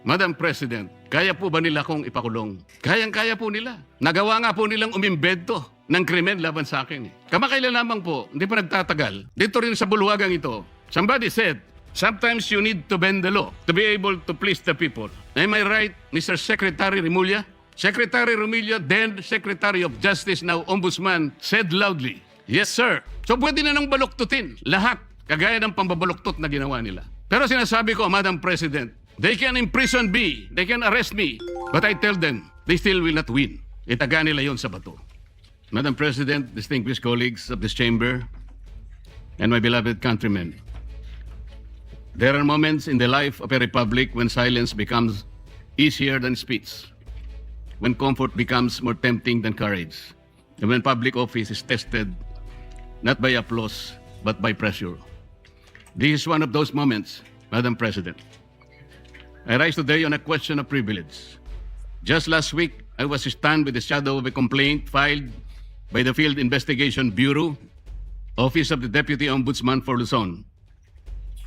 Madam President, kaya po ba nila kong ipakulong? Kayang-kaya po nila. Nagawa nga po nilang umimbento ng krimen laban sa akin. Kamakailan lamang po, hindi pa nagtatagal. Dito rin sa bulwagang ito, somebody said, sometimes you need to bend the law to be able to please the people. Am I right, Mr. Secretary Remulla? Secretary Remulla, then Secretary of Justice, now Ombudsman, said loudly, yes, sir. So pwede na nang baluktutin lahat, kagaya ng pambabaluktot na ginawa nila. Pero sinasabi ko, Madam President, they can imprison me, they can arrest me, but I tell them, they still will not win. Itaga nila yon sa bato. Madam President, distinguished colleagues of this chamber, and my beloved countrymen, there are moments in the life of a republic when silence becomes easier than speech, when comfort becomes more tempting than courage, and when public office is tested not by applause, but by pressure. This is one of those moments, Madam President. I rise today on a question of privilege. Just last week, I was stunned with the shadow of a complaint filed by the Field Investigation Bureau, Office of the Deputy Ombudsman for Luzon.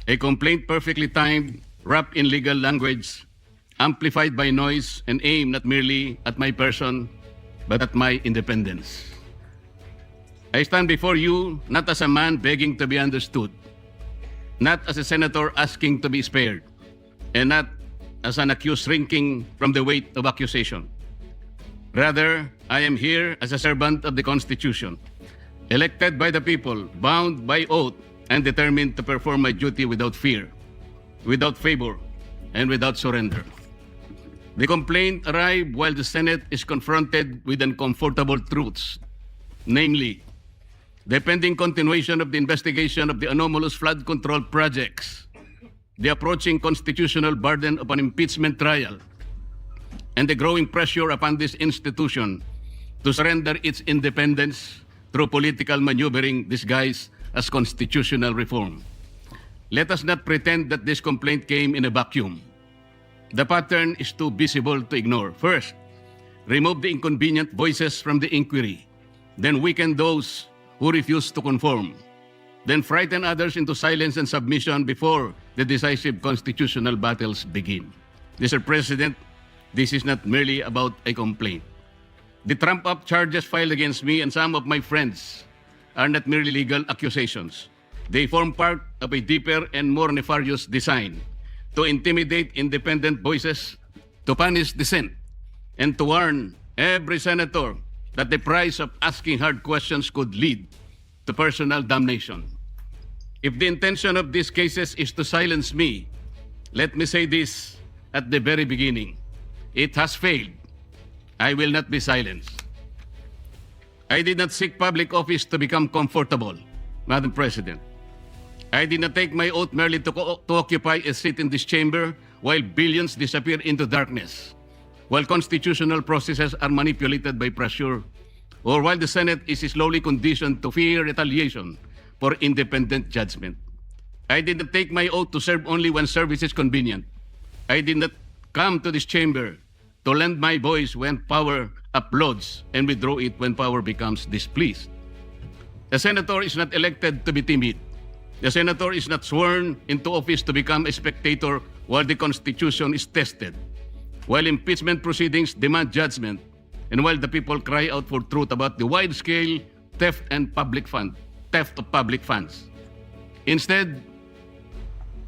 A complaint perfectly timed, wrapped in legal language, amplified by noise, and aimed not merely at my person, but at my independence. I stand before you not as a man begging to be understood, not as a senator asking to be spared, and not as an accused shrinking from the weight of accusation. Rather, I am here as a servant of the Constitution, elected by the people, bound by oath, and determined to perform my duty without fear, without favor, and without surrender. The complaint arrived while the Senate is confronted with uncomfortable truths, namely, the pending continuation of the investigation of the anomalous flood control projects, the approaching constitutional burden of an impeachment trial, and the growing pressure upon this institution to surrender its independence through political maneuvering disguised as constitutional reform. Let us not pretend that this complaint came in a vacuum. The pattern is too visible to ignore. First, remove the inconvenient voices from the inquiry, then weaken those who refuse to conform, then frighten others into silence and submission before the decisive constitutional battles begin. Mr. President, this is not merely about a complaint. The trump-up charges filed against me and some of my friends are not merely legal accusations. They form part of a deeper and more nefarious design to intimidate independent voices, to punish dissent, and to warn every senator that the price of asking hard questions could lead to personal damnation. If the intention of these cases is to silence me, let me say this at the very beginning. It has failed. I will not be silenced. I did not seek public office to become comfortable, Madam President. I did not take my oath merely to occupy a seat in this chamber while billions disappear into darkness, while constitutional processes are manipulated by pressure, or while the Senate is slowly conditioned to fear retaliation for independent judgment. I did not take my oath to serve only when service is convenient. I did not come to this chamber to lend my voice when power applauds and withdraw it when power becomes displeased. The senator is not elected to be timid. The senator is not sworn into office to become a spectator while the Constitution is tested, while impeachment proceedings demand judgment, and while the people cry out for truth about the wide-scale theft of public funds. Instead,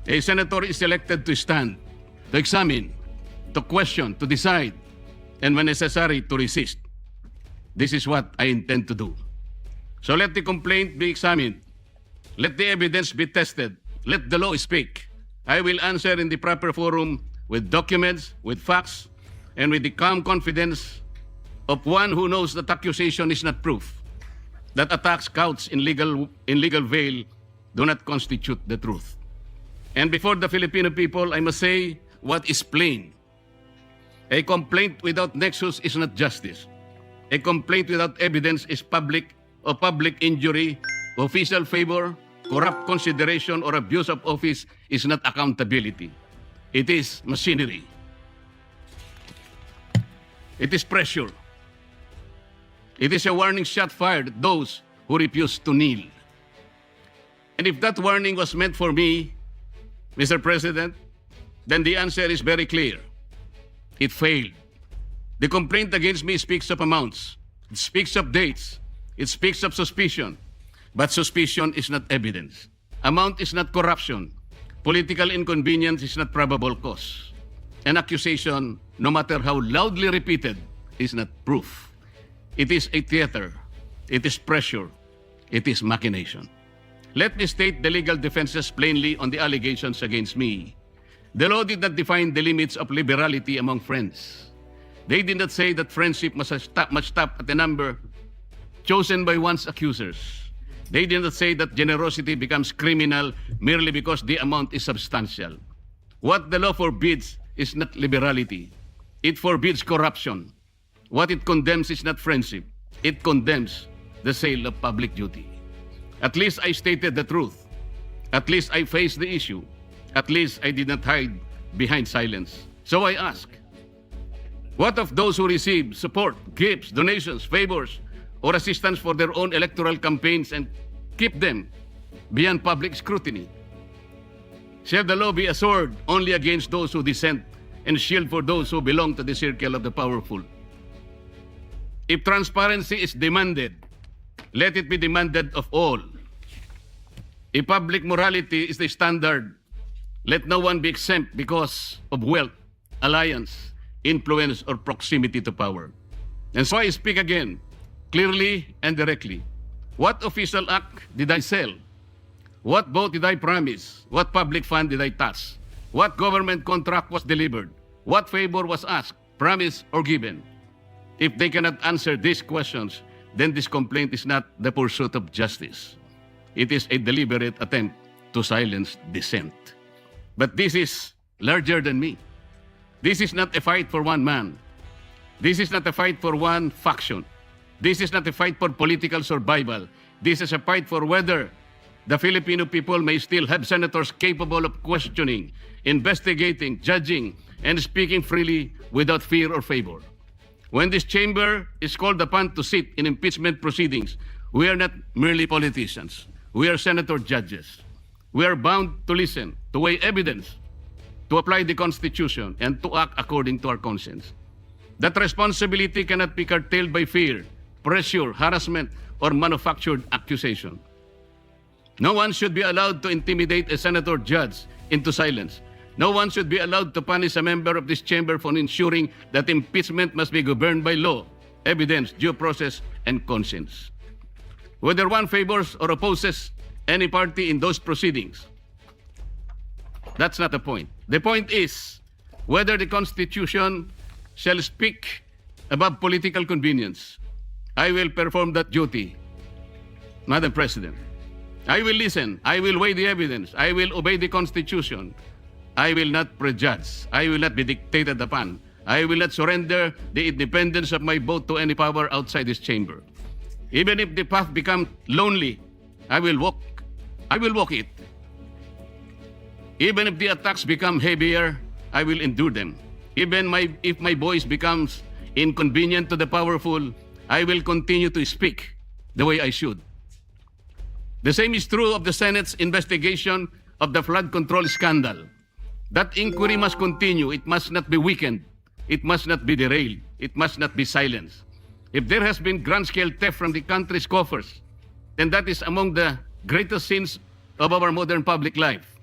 a senator is elected to stand, to examine, to question, to decide, and when necessary, to resist. This is what I intend to do. So let the complaint be examined. Let the evidence be tested. Let the law speak. I will answer in the proper forum with documents, with facts, and with the calm confidence of one who knows that accusation is not proof, that attacks couched in legal veil do not constitute the truth. And before the Filipino people, I must say what is plain. A complaint without nexus is not justice. A complaint without evidence is public injury, official favor, corrupt consideration, or abuse of office is not accountability. It is machinery. It is pressure. It is a warning shot fired at those who refuse to kneel. And if that warning was meant for me, Mr. President, then the answer is very clear. It failed. The complaint against me speaks of amounts. It speaks of dates. It speaks of suspicion. But suspicion is not evidence. Amount is not corruption. Political inconvenience is not probable cause. An accusation, no matter how loudly repeated, is not proof. It is a theater. It is pressure. It is machination. Let me state the legal defenses plainly on the allegations against me. The law did not define the limits of liberality among friends. They did not say that friendship must stop at the number chosen by one's accusers. They did not say that generosity becomes criminal merely because the amount is substantial. What the law forbids is not liberality. It forbids corruption. What it condemns is not friendship. It condemns the sale of public duty. At least I stated the truth. At least I faced the issue. At least I did not hide behind silence. So I ask, what of those who receive support, gifts, donations, favors, or assistance for their own electoral campaigns and keep them beyond public scrutiny? Shall the law be a sword only against those who dissent and shield for those who belong to the circle of the powerful? If transparency is demanded, let it be demanded of all. If public morality is the standard, let no one be exempt because of wealth, alliance, influence, or proximity to power. And so I speak again, clearly and directly. What official act did I sell? What vote did I promise? What public fund did I touch? What government contract was delivered? What favor was asked, promised, or given? If they cannot answer these questions, then this complaint is not the pursuit of justice. It is a deliberate attempt to silence dissent. But this is larger than me. This is not a fight for one man. This is not a fight for one faction. This is not a fight for political survival. This is a fight for whether the Filipino people may still have senators capable of questioning, investigating, judging, and speaking freely without fear or favor. When this chamber is called upon to sit in impeachment proceedings, we are not merely politicians. We are senator judges. We are bound to listen, to weigh evidence, to apply the Constitution, and to act according to our conscience. That responsibility cannot be curtailed by fear, pressure, harassment, or manufactured accusation. No one should be allowed to intimidate a senator judge into silence. No one should be allowed to punish a member of this chamber for ensuring that impeachment must be governed by law, evidence, due process, and conscience. Whether one favors or opposes any party in those proceedings, that's not the point. The point is whether the Constitution shall speak above political convenience. I will perform that duty, Madam President. I will listen. I will weigh the evidence. I will obey the Constitution. I will not prejudge. I will not be dictated upon. I will not surrender the independence of my vote to any power outside this chamber. Even if the path becomes lonely, I will walk it. Even if the attacks become heavier, I will endure them. Even if my voice becomes inconvenient to the powerful, I will continue to speak the way I should. The same is true of the Senate's investigation of the flood control scandal. That inquiry must continue. It must not be weakened. It must not be derailed. It must not be silenced. If there has been grand-scale theft from the country's coffers, then that is among the greatest sins of our modern public life.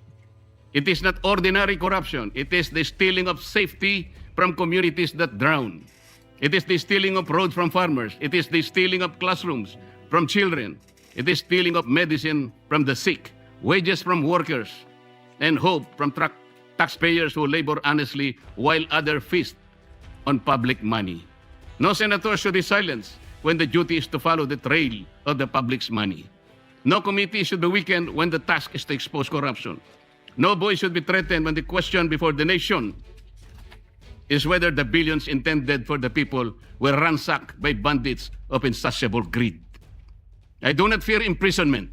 It is not ordinary corruption. It is the stealing of safety from communities that drown. It is the stealing of roads from farmers. It is the stealing of classrooms from children. It is stealing of medicine from the sick, wages from workers, and hope from taxpayers who labor honestly while others feast on public money. No senator should be silenced when the duty is to follow the trail of the public's money. No committee should be weakened when the task is to expose corruption. No voice should be threatened when the question before the nation is whether the billions intended for the people were ransacked by bandits of insatiable greed. I do not fear imprisonment.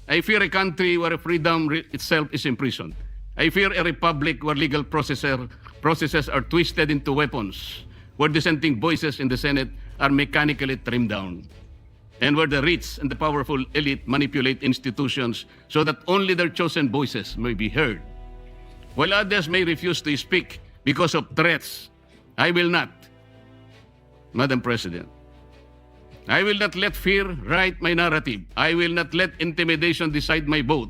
I fear a country where freedom itself is imprisoned. I fear a republic where legal processes are twisted into weapons, where dissenting voices in the Senate are mechanically trimmed down, and where the rich and the powerful elite manipulate institutions so that only their chosen voices may be heard, while others may refuse to speak because of threats I will not, Madam President. I will not let fear write my narrative. I will not let intimidation decide my vote.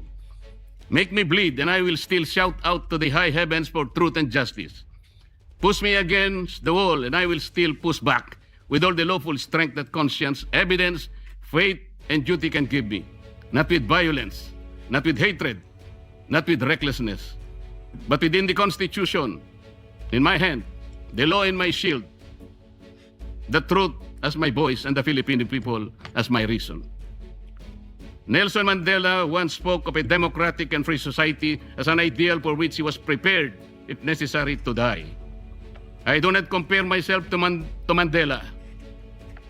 Make me bleed, and I will still shout out to the high heavens for truth and justice. Push me against the wall, and I will still push back with all the lawful strength that conscience, evidence, faith, and duty can give me. Not with violence, not with hatred, not with recklessness, but within the Constitution, in my hand, the law in my shield, the truth as my voice, and the Filipino people as my reason. Nelson Mandela once spoke of a democratic and free society as an ideal for which he was prepared, if necessary, to die. I do not compare myself to Mandela.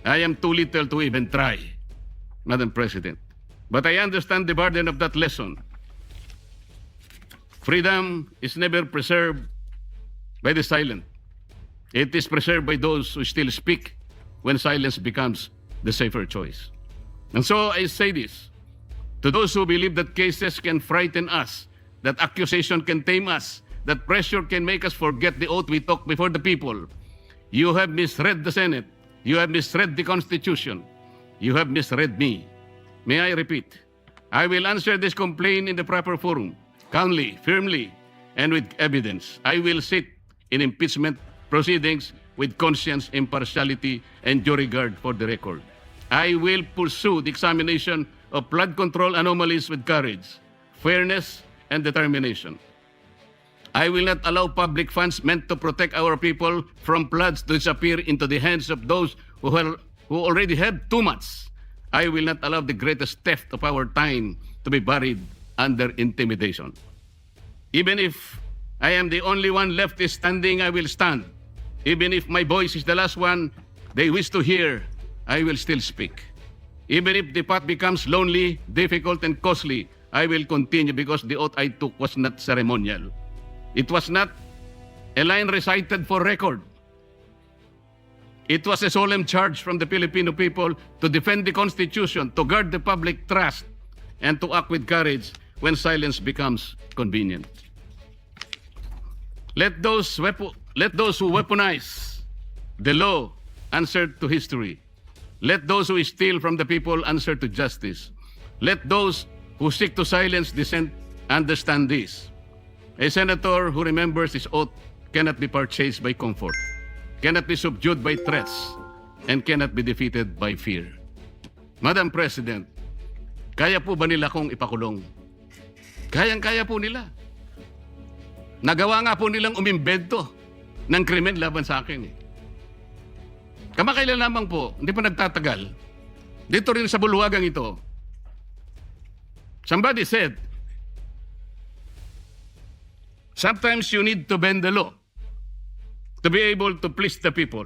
I am too little to even try, Madam President. But I understand the burden of that lesson. Freedom is never preserved by the silent. It is preserved by those who still speak when silence becomes the safer choice. And so I say this to those who believe that cases can frighten us, that accusation can tame us, that pressure can make us forget the oath we took before the people. You have misread the Senate. You have misread the Constitution. You have misread me. May I repeat? I will answer this complaint in the proper forum, calmly, firmly, and with evidence. I will sit in impeachment proceedings with conscience, impartiality, and due regard for the record. I will pursue the examination of flood control anomalies with courage, fairness, and determination. I will not allow public funds meant to protect our people from floods to disappear into the hands of those who already have too much. I will not allow the greatest theft of our time to be buried under intimidation. Even if I am the only one left standing, I will stand. Even if my voice is the last one they wish to hear, I will still speak. Even if the path becomes lonely, difficult, and costly, I will continue because the oath I took was not ceremonial. It was not a line recited for record. It was a solemn charge from the Filipino people to defend the Constitution, to guard the public trust, and to act with courage when silence becomes convenient. Let those who weaponize the law answer to history. Let those who steal from the people answer to justice. Let those who seek to silence dissent understand this. A senator who remembers his oath cannot be purchased by comfort, cannot be subdued by threats, and cannot be defeated by fear. Madam President, kaya po ba nila kong ipakulong? Kayang-kaya po nila. Nagawa nga po nilang umimbento ng krimen laban sa akin. Kamakailan lamang po, hindi pa nagtatagal, dito rin sa bulwagang ito, somebody said, sometimes you need to bend the law to be able to please the people.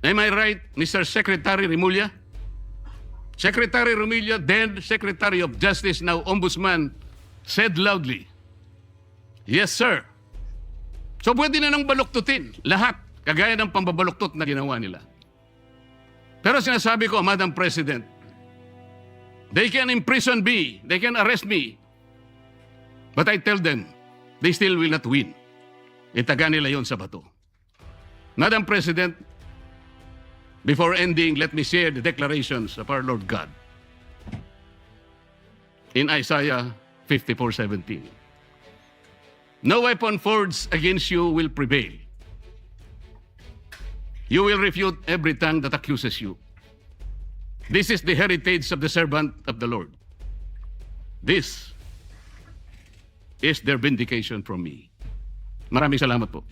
Am I right, Mr. Secretary Remulla? Secretary Remulla, then Secretary of Justice, now Ombudsman, said loudly, yes, sir. So pwede na nang baluktutin lahat, kagaya ng pambabaluktot na ginawa nila. Pero sinasabi ko, Madam President, they can imprison me, they can arrest me, but I tell them, they still will not win. Itaga nila yon sa bato. Madam President, before ending, let me share the declarations of our Lord God. In Isaiah 54:17. No weapon forged against you will prevail. You will refute every tongue that accuses you. This is the heritage of the servant of the Lord. This is their vindication from me. Maraming salamat po.